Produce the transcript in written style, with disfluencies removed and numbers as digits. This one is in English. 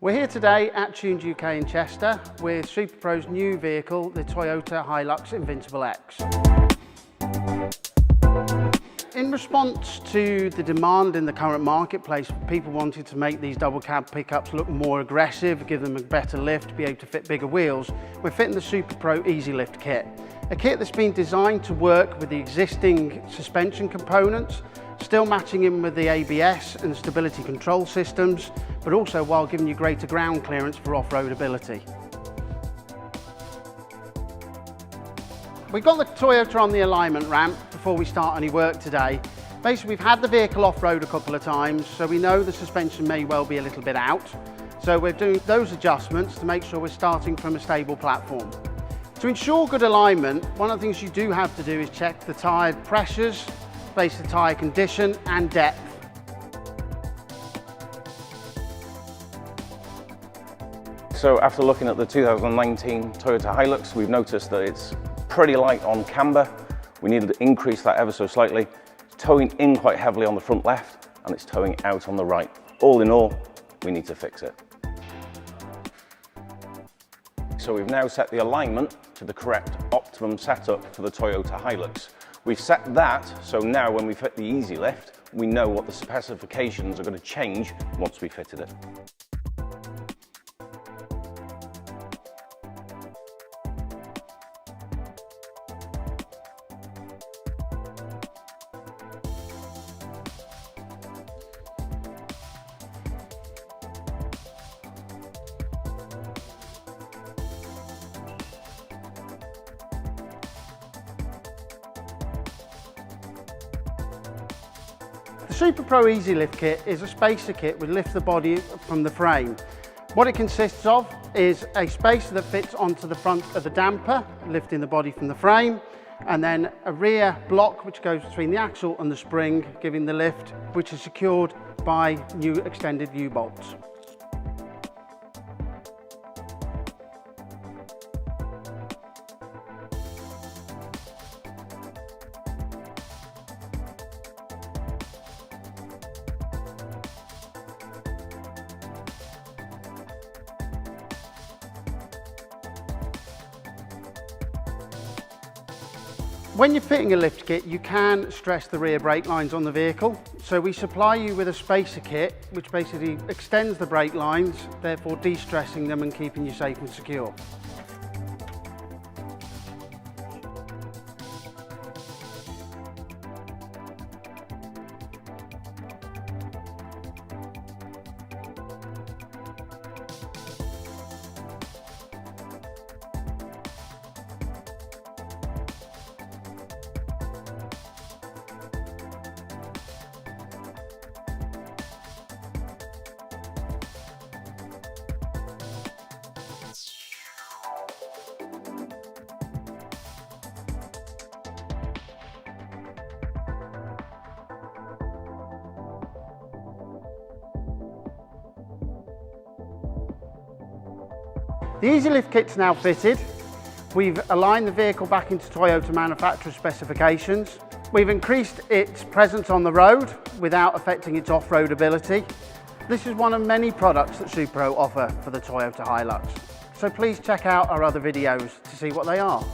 We're here today at Tunes UK in Chester with SuperPro's new vehicle, the Toyota Hilux Invincible X. In response to the demand in the current marketplace for people wanting to make these double cab pickups look more aggressive, give them a better lift, be able to fit bigger wheels, we're fitting the SuperPro Ezy-Lift kit. A kit that's been designed to work with the existing suspension components, still matching in with the ABS and stability control systems, but also while giving you greater ground clearance for off-road ability. We've got the Toyota on the alignment ramp before we start any work today. Basically, we've had the vehicle off-road a couple of times, so we know the suspension may well be a little bit out. So we're doing those adjustments to make sure we're starting from a stable platform. To ensure good alignment, one of the things you do have to do is check the tyre pressures, based the tyre condition and depth. So after looking at the 2019 Toyota Hilux, we've noticed that it's pretty light on camber. We needed to increase that ever so slightly. It's towing in quite heavily on the front left and it's towing out on the right. All in all, we need to fix it. So we've now set the alignment to the correct optimum setup for the Toyota Hilux. We've set that so now when we fit the Ezy-Lift, we know what the specifications are going to change once we fitted it. The SuperPro Ezy-Lift kit is a spacer kit which lifts the body from the frame. What it consists of is a spacer that fits onto the front of the damper, lifting the body from the frame, and then a rear block which goes between the axle and the spring, giving the lift, which is secured by new extended U-bolts. When you're fitting a lift kit, you can stress the rear brake lines on the vehicle. So we supply you with a spacer kit, which basically extends the brake lines, therefore de-stressing them and keeping you safe and secure. The Ezy-Lift kit's now fitted. We've aligned the vehicle back into Toyota manufacturer specifications. We've increased its presence on the road without affecting its off-road ability. This is one of many products that SuperPro offer for the Toyota Hilux. So please check out our other videos to see what they are.